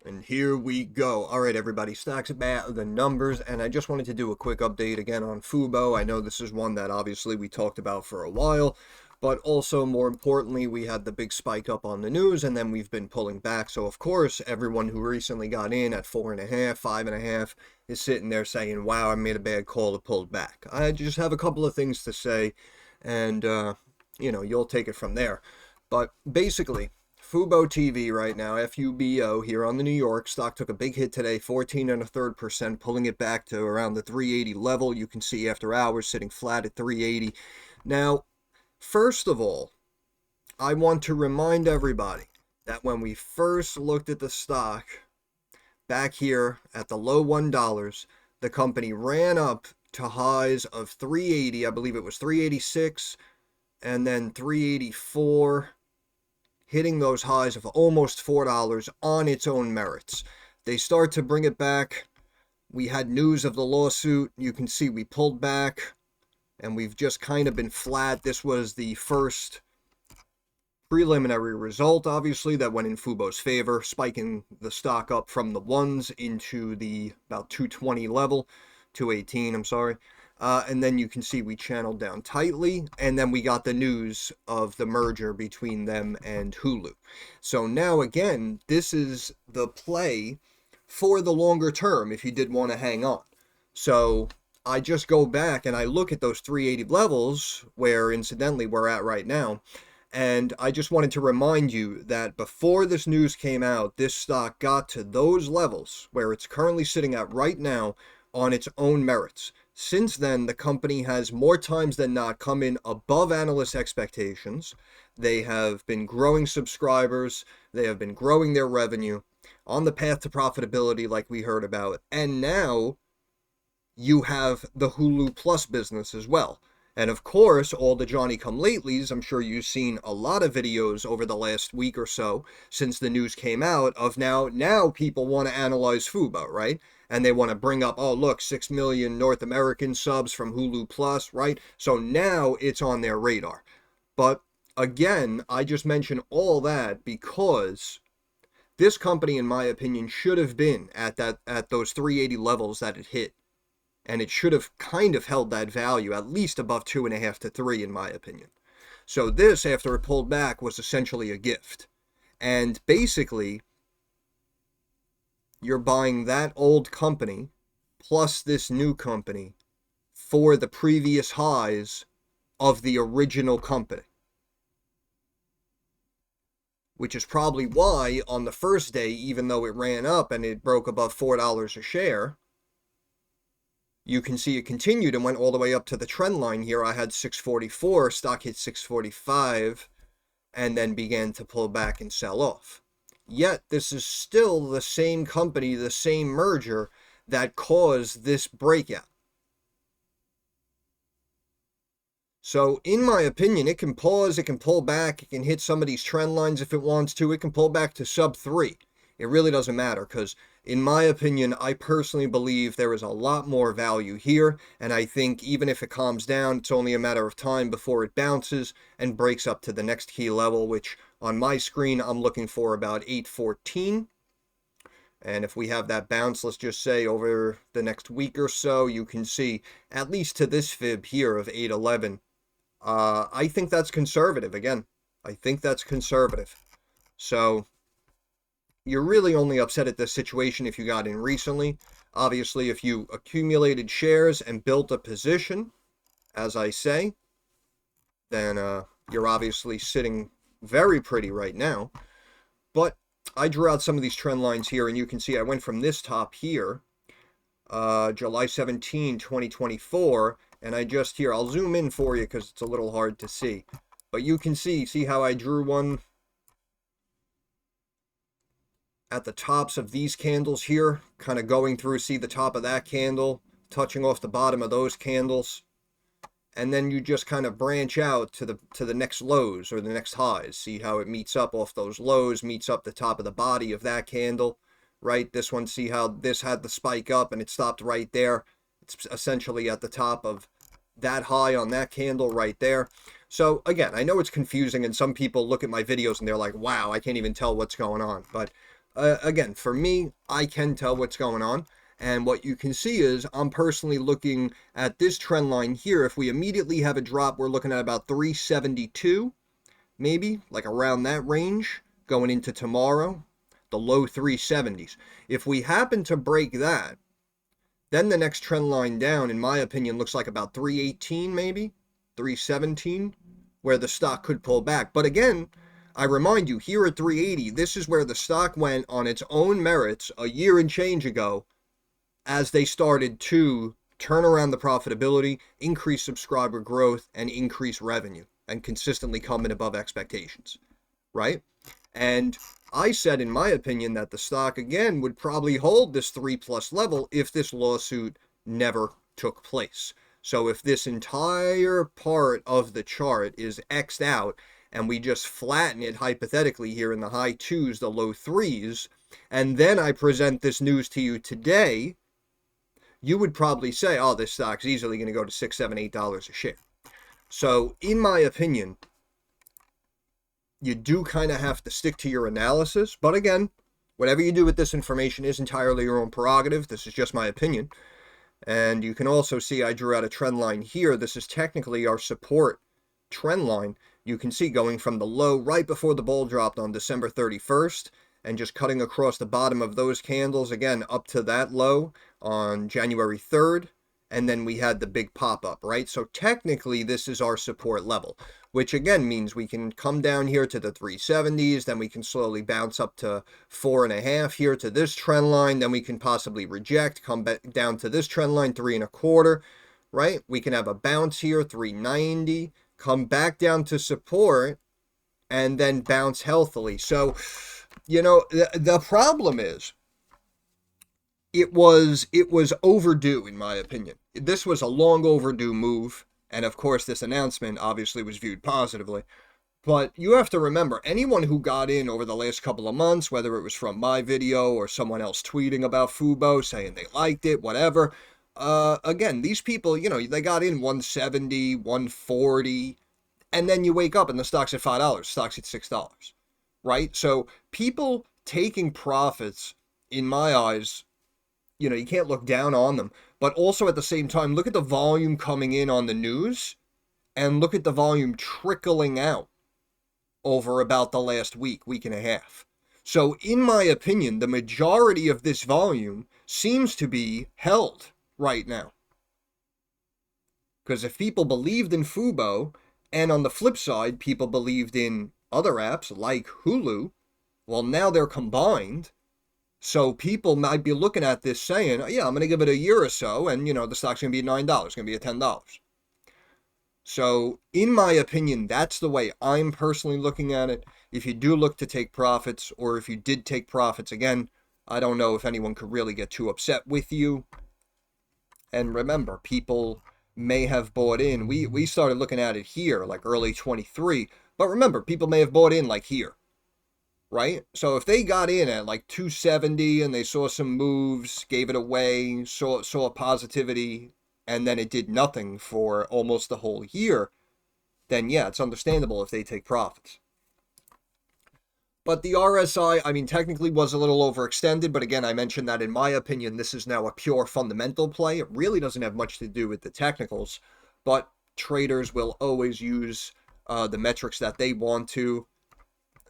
And here we go. All right, everybody, stacks about the numbers, and I just wanted to do a quick update again on Fubo. I know this is one that obviously we talked about for a while, but also more importantly, we had the big spike up on the news, and then we've been pulling back. So of course, everyone who recently got in at 4.5, 5.5 is sitting there saying, "Wow, I made a bad call to pull back." I just have a couple of things to say, and you'll take it from there. But basically, Fubo TV right now, FUBO here on the New York. Stock took a big hit today, 14.33%, pulling it back to around the 380 level. You can see after hours sitting flat at 380. Now, first of all, I want to remind everybody that when we first looked at the stock back here at the low $1, the company ran up to highs of 380. I believe it was 386 and then 384, hitting those highs of almost $4 on its own merits. They start to bring it back. We had news of the lawsuit. You can see we pulled back, and we've just kind of been flat. This was the first preliminary result, obviously, that went in Fubo's favor, spiking the stock up from the ones into the about 220 level, 218, I'm sorry. And then you can see we channeled down tightly, and then we got the news of the merger between them and Hulu. So now again, this is the play for the longer term if you did want to hang on. So I just go back and I look at those 380 levels where incidentally we're at right now. And I just wanted to remind you that before this news came out, this stock got to those levels where it's currently sitting at right now on its own merits. Since then, the company has more times than not come in above analyst expectations. They have been growing subscribers. They have been growing their revenue on the path to profitability like we heard about. And now you have the Hulu Plus business as well. And of course, all the Johnny-come-latelys, I'm sure you've seen a lot of videos over the last week or so since the news came out of now people want to analyze Fubo, right? And they want to bring up, oh, look, 6 million North American subs from Hulu Plus, right? So now it's on their radar. But again, I just mention all that because this company, in my opinion, should have been at those 380 levels that it hit. And it should have kind of held that value at least above 2.5 to 3, in my opinion. So this, after it pulled back, was essentially a gift. And basically, you're buying that old company plus this new company for the previous highs of the original company. Which is probably why on the first day, even though it ran up and it broke above $4 a share, you can see it continued and went all the way up to the trend line here. I had 644, stock hit 645, and then began to pull back and sell off. Yet, this is still the same company, the same merger that caused this breakout. So, in my opinion, it can pause, it can pull back, it can hit some of these trend lines if it wants to. It can pull back to sub 3. It really doesn't matter because, in my opinion, I personally believe there is a lot more value here. And I think even if it calms down, it's only a matter of time before it bounces and breaks up to the next key level, which on my screen, I'm looking for about 814. And if we have that bounce, let's just say over the next week or so, you can see at least to this fib here of 811. I think that's conservative. Again, I think that's conservative. So you're really only upset at this situation if you got in recently. Obviously, if you accumulated shares and built a position, as I say, then you're obviously sitting very pretty right now. But I drew out some of these trend lines here, and you can see I went from this top here, July 17, 2024, and I just here, I'll zoom in for you because it's a little hard to see. But you can see how I drew one at the tops of these candles here, kind of going through, see the top of that candle, touching off the bottom of those candles. And then you just kind of branch out to the next lows or the next highs. See how it meets up off those lows, meets up the top of the body of that candle, right? This one, see how this had the spike up and it stopped right there. It's essentially at the top of that high on that candle right there. So again, I know it's confusing and some people look at my videos and they're like, wow, I can't even tell what's going on. But Again, for me, I can tell what's going on. And what you can see is I'm personally looking at this trend line here. If we immediately have a drop, we're looking at about 372, maybe, like around that range going into tomorrow, the low 370s. If we happen to break that, then the next trend line down, in my opinion, looks like about 318, maybe 317, where the stock could pull back. But again, I remind you, here at 380, this is where the stock went on its own merits a year and change ago, as they started to turn around the profitability, increase subscriber growth, and increase revenue, and consistently come in above expectations, right? And I said, in my opinion, that the stock, again, would probably hold this 3+ level if this lawsuit never took place. So if this entire part of the chart is X'd out, and we just flatten it hypothetically here in the high 2s, the low 3s, and then I present this news to you today, you would probably say, oh, this stock's easily going to go to $6, $7, $8 a share. So in my opinion, you do kind of have to stick to your analysis. But again, whatever you do with this information is entirely your own prerogative. This is just my opinion. And you can also see I drew out a trend line here. This is technically our support trend line. You can see going from the low right before the bull dropped on December 31st and just cutting across the bottom of those candles again up to that low on January 3rd. And then we had the big pop up, right? So technically this is our support level, which again means we can come down here to the 370s, then we can slowly bounce up to 4.5 here to this trend line, then we can possibly reject, come back down to this trend line, 3.25, right? We can have a bounce here, 390, come back down to support, and then bounce healthily. So, you know, the problem is, it was overdue, in my opinion. This was a long overdue move, and of course this announcement obviously was viewed positively. But you have to remember, anyone who got in over the last couple of months, whether it was from my video or someone else tweeting about Fubo, saying they liked it, whatever, again, these people, you know, they got in 170, 140, and then you wake up and the stock's at $5, stock's at $6, right? So people taking profits, in my eyes, you know, you can't look down on them. But also at the same time, look at the volume coming in on the news and look at the volume trickling out over about the last week, week and a half. So in my opinion, the majority of this volume seems to be held right now. Because if people believed in Fubo, and on the flip side, people believed in other apps like Hulu, well, now they're combined. So people might be looking at this saying, yeah, I'm going to give it a year or so, and, you know, the stock's going to be $9, going to be at $10. So, in my opinion, that's the way I'm personally looking at it. If you do look to take profits, or if you did take profits, again, I don't know if anyone could really get too upset with you. And remember, people may have bought in. We started looking at it here, like early 23. But remember, people may have bought in like here. Right? So if they got in at like 270 and they saw some moves, gave it away, saw positivity, and then it did nothing for almost the whole year, then yeah, it's understandable if they take profits. But the RSI, I mean, technically was a little overextended, but again, I mentioned that in my opinion, this is now a pure fundamental play. It really doesn't have much to do with the technicals, but traders will always use the metrics that they want to,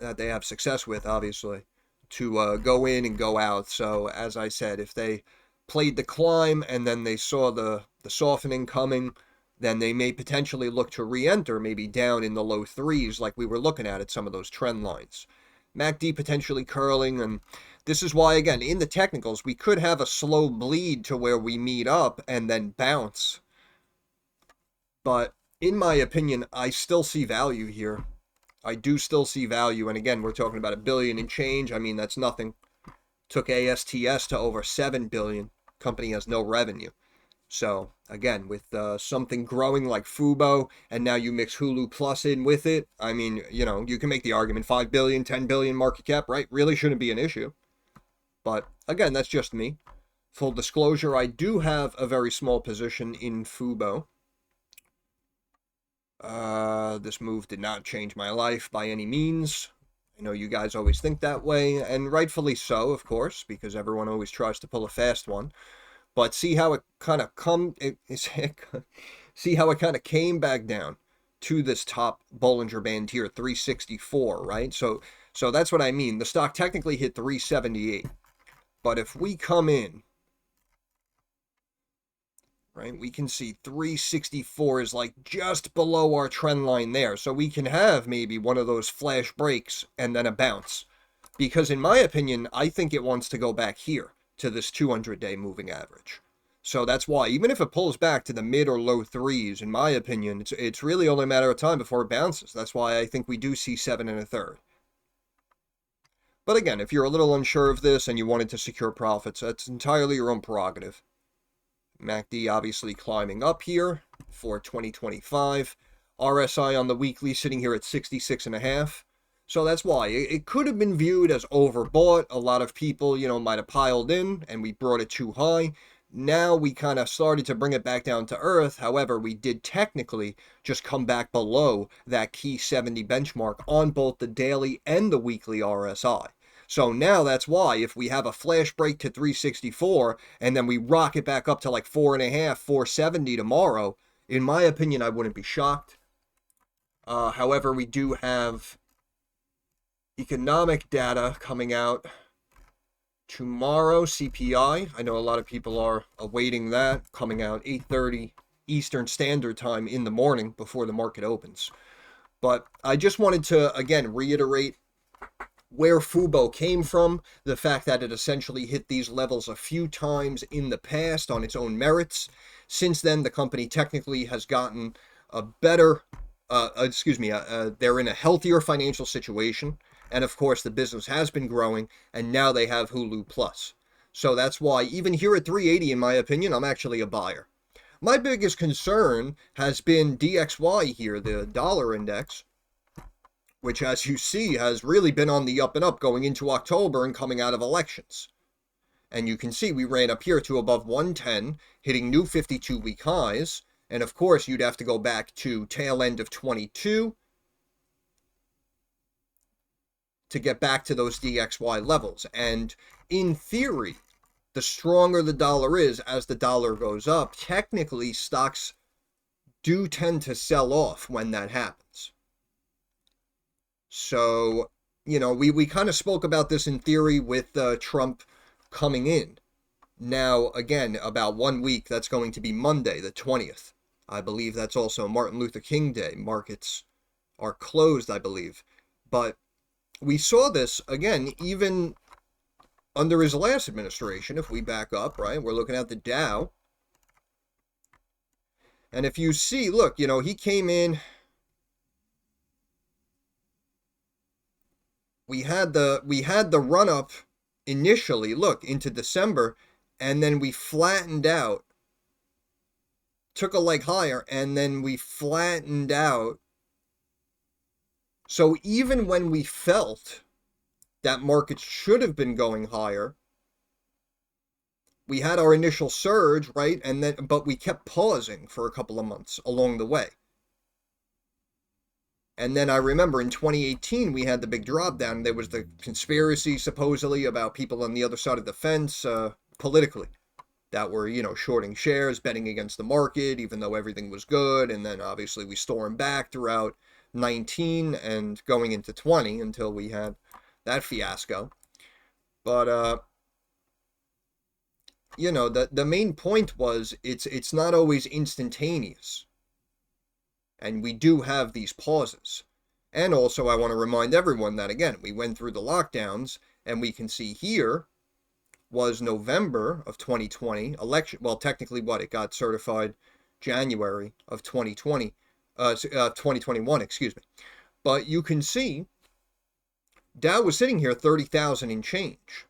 that they have success with, obviously, to go in and go out. So as I said, if they played the climb and then they saw the softening coming, then they may potentially look to re-enter, maybe down in the low 3s like we were looking at some of those trend lines. MACD potentially curling, and this is why, again, in the technicals, we could have a slow bleed to where we meet up and then bounce. But in my opinion, I still see value here. I do still see value, and again, we're talking about $1 billion and change. I mean, that's nothing. Took ASTS to over $7 billion. Company has no revenue. So again, with something growing like Fubo, and now you mix Hulu Plus in with it, I mean, you know, you can make the argument 5 billion, 10 billion market cap, right? Really shouldn't be an issue. But again, that's just me. Full disclosure, I do have a very small position in Fubo. This move did not change my life by any means. I know you guys always think that way, and rightfully so, of course, because everyone always tries to pull a fast one. But see how it kind of see how it kind of came back down to this top Bollinger Band here, 364, right? So that's what I mean. The stock technically hit 378, but if we come in, right, we can see 364 is like just below our trend line there. So we can have maybe one of those flash breaks and then a bounce. Because in my opinion, I think it wants to go back here to this 200-day moving average. So that's why, even if it pulls back to the mid or low threes, in my opinion, it's really only a matter of time before it bounces. That's why I think we do see 7 1/3. But again, if you're a little unsure of this and you wanted to secure profits, that's entirely your own prerogative. MACD obviously climbing up here for 2025. RSI on the weekly sitting here at 66.5. So that's why it could have been viewed as overbought. A lot of people, might have piled in and we brought it too high. Now we kind of started to bring it back down to earth. However, we did technically just come back below that key 70 benchmark on both the daily and the weekly RSI. So now that's why if we have a flash break to 364 and then we rock it back up to like 4.5, 470 tomorrow, in my opinion, I wouldn't be shocked. However, we do have economic data coming out tomorrow, CPI. I know a lot of people are awaiting that, coming out 8:30 Eastern Standard Time in the morning before the market opens. But I just wanted to, again, reiterate where Fubo came from, the fact that it essentially hit these levels a few times in the past on its own merits. Since then, the company technically has gotten a better, they're in a healthier financial situation. And of course, the business has been growing, and now they have Hulu Plus. So that's why, even here at 380, in my opinion, I'm actually a buyer. My biggest concern has been DXY here, the dollar index, which, as you see, has really been on the up and up going into October and coming out of elections. And you can see we ran up here to above 110, hitting new 52-week highs. And of course, you'd have to go back to tail end of 22 to get back to those DXY levels. And in theory, the stronger the dollar is as the dollar goes up, technically stocks do tend to sell off when that happens. So, we kind of spoke about this in theory with Trump coming in. Now, again, about 1 week, that's going to be Monday, the 20th. I believe that's also Martin Luther King Day. Markets are closed, I believe. But we saw this, again, even under his last administration. If we back up, right, we're looking at the Dow. And if you see, look, he came in. We had the run up initially, look, into December, and then we flattened out, took a leg higher, and then we flattened out. So even when we felt that markets should have been going higher, we had our initial surge, right? But we kept pausing for a couple of months along the way. And then I remember in 2018, we had the big drop down. There was the conspiracy, supposedly, about people on the other side of the fence, politically, that were, shorting shares, betting against the market, even though everything was good. And then, obviously, we stormed back throughout 19 and going into 20 until we had that fiasco. But, the main point was it's not always instantaneous. And we do have these pauses. And also, I want to remind everyone that, again, we went through the lockdowns, and we can see here was November of 2020, election, well, technically it got certified January of 2020, 2021, excuse me. But you can see Dow was sitting here 30,000 and change.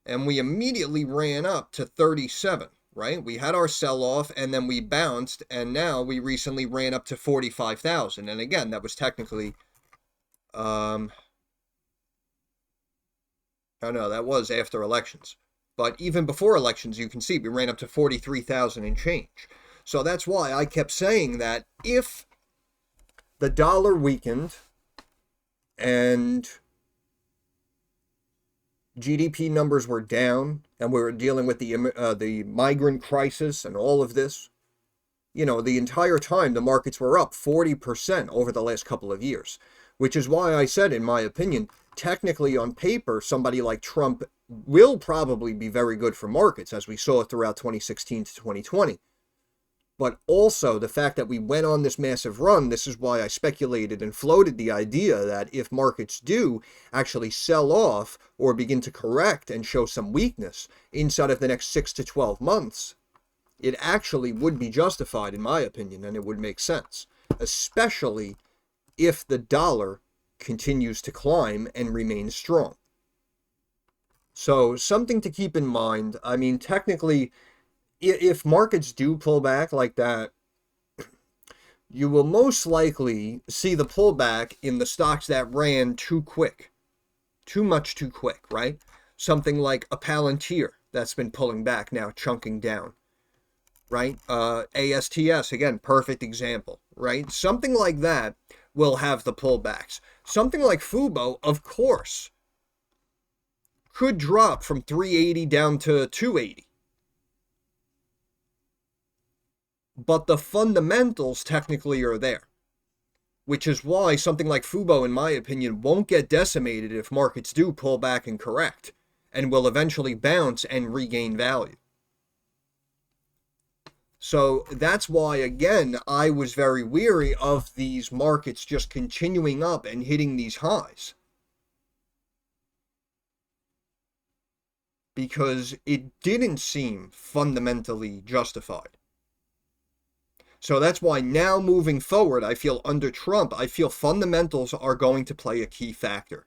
And we immediately ran up to 37. Right? We had our sell-off, and then we bounced, and now we recently ran up to 45,000. And again, that was technically, oh no, that was after elections. But even before elections, you can see we ran up to 43,000 and change. So that's why I kept saying that if the dollar weakened and GDP numbers were down, and we were dealing with the migrant crisis and all of this. You know, the entire time the markets were up 40% over the last couple of years, which is why I said, in my opinion, technically on paper, somebody like Trump will probably be very good for markets, as we saw throughout 2016 to 2020. But also the fact that we went on this massive run, this is why I speculated and floated the idea that if markets do actually sell off or begin to correct and show some weakness inside of the next 6 to 12 months, it actually would be justified, in my opinion, and it would make sense, especially if the dollar continues to climb and remain strong. So something to keep in mind. I mean, technically, if markets do pull back like that, you will most likely see the pullback in the stocks that ran too quick, too much too quick, right? Something like a Palantir that's been pulling back now, chunking down, right? ASTS, again, perfect example, right? Something like that will have the pullbacks. Something like Fubo, of course, could drop from 380 down to 280. But the fundamentals technically are there, which is why something like Fubo, in my opinion, won't get decimated if markets do pull back and correct, and will eventually bounce and regain value. So that's why, again, I was very weary of these markets just continuing up and hitting these highs, because it didn't seem fundamentally justified. So that's why now moving forward, I feel under Trump, I feel fundamentals are going to play a key factor.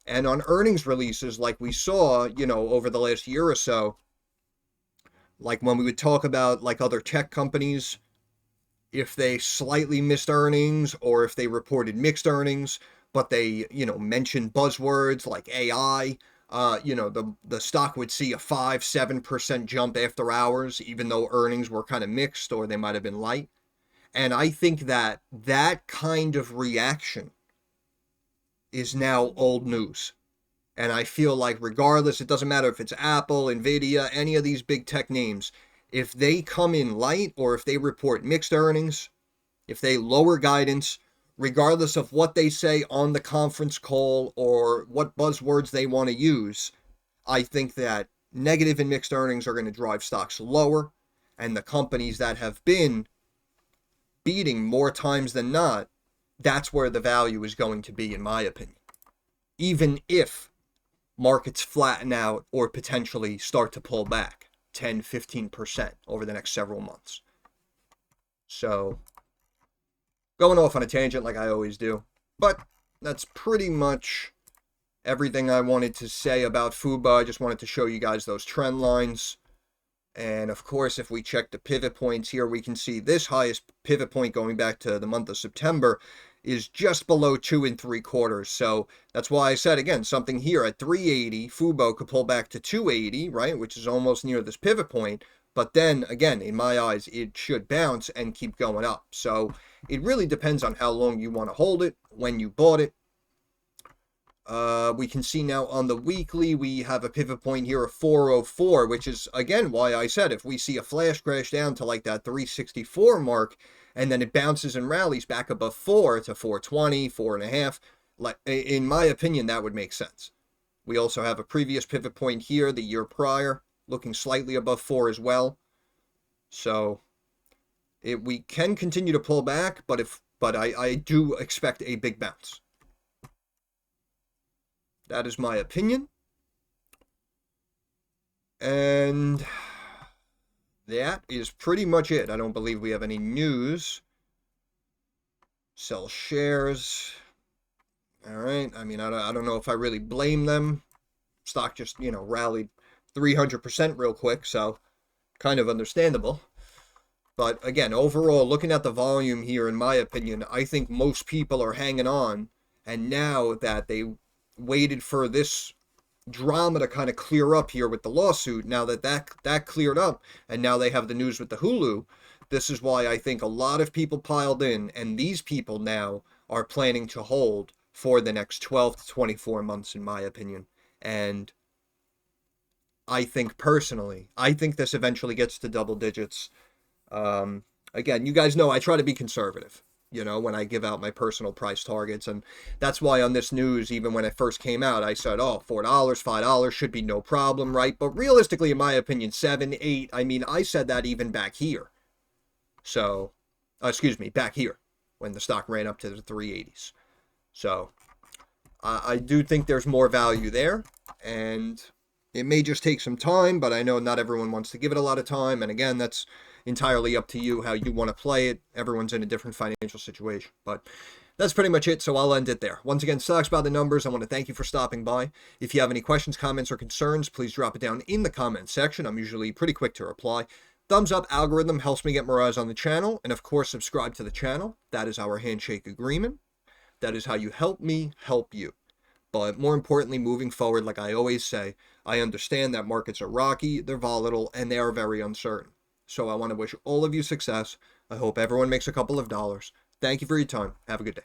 And on earnings releases, like we saw, you know, over the last year or so, like when we would talk about like other tech companies, if they slightly missed earnings or if they reported mixed earnings, but they, you know, mentioned buzzwords like AI, you know, the stock would see a 5-7% jump after hours, even though earnings were kind of mixed or they might have been light. And I think that that kind of reaction is now old news. And I feel like regardless, it doesn't matter if it's Apple, Nvidia, any of these big tech names, if they come in light or if they report mixed earnings, if they lower guidance, regardless of what they say on the conference call or what buzzwords they want to use, I think that negative and mixed earnings are going to drive stocks lower, and the companies that have been beating more times than not, that's where the value is going to be, in my opinion. Even if markets flatten out or potentially start to pull back 10-15% over the next several months. So, going off on a tangent like I always do, but that's pretty much everything I wanted to say about Fubo. I just wanted to show you guys those trend lines. And of course, if we check the pivot points here, we can see this highest pivot point going back to the month of September is just below 2 3/4. So that's why I said, again, something here at 380, Fubo could pull back to 280, right, which is almost near this pivot point. But then, again, in my eyes, it should bounce and keep going up. So it really depends on how long you want to hold it, when you bought it. We can see now on the weekly, we have a pivot point here of 404, which is, again, why I said if we see a flash crash down to like that 364 mark, and then it bounces and rallies back above 4 to 420, 4.5, like, in my opinion, that would make sense. We also have a previous pivot point here the year prior, looking slightly above 4 as well. So we can continue to pull back, but I do expect a big bounce. That is my opinion. And that is pretty much it. I don't believe we have any news. Sell shares. All right. I mean, I don't know if I really blame them. Stock just, you know, rallied 300% real quick, so kind of understandable. But again, overall, looking at the volume here, in my opinion, I think most people are hanging on. And now that they waited for this drama to kind of clear up here with the lawsuit, now that cleared up, and now they have the news with the Hulu, this is why I think a lot of people piled in, and these people now are planning to hold for the next 12 to 24 months, in my opinion. And I think personally, I think this eventually gets to double digits. Again, you guys know I try to be conservative, when I give out my personal price targets. And that's why on this news, even when it first came out, I said, oh, $4, $5 should be no problem, right? But realistically, in my opinion, 7, 8, I mean, I said that even back here. So, excuse me, back here when the stock ran up to the 380s. So, I do think there's more value there. And it may just take some time, but I know not everyone wants to give it a lot of time. And again, that's entirely up to you how you want to play it. Everyone's in a different financial situation. But that's pretty much it, so I'll end it there. Once again, Stocks by the Numbers, I want to thank you for stopping by. If you have any questions, comments, or concerns, please drop it down in the comments section. I'm usually pretty quick to reply. Thumbs up algorithm helps me get more eyes on the channel. And of course, subscribe to the channel. That is our handshake agreement. That is how you help me help you. But more importantly, moving forward, like I always say, I understand that markets are rocky, they're volatile, and they are very uncertain. So I want to wish all of you success. I hope everyone makes a couple of dollars. Thank you for your time. Have a good day.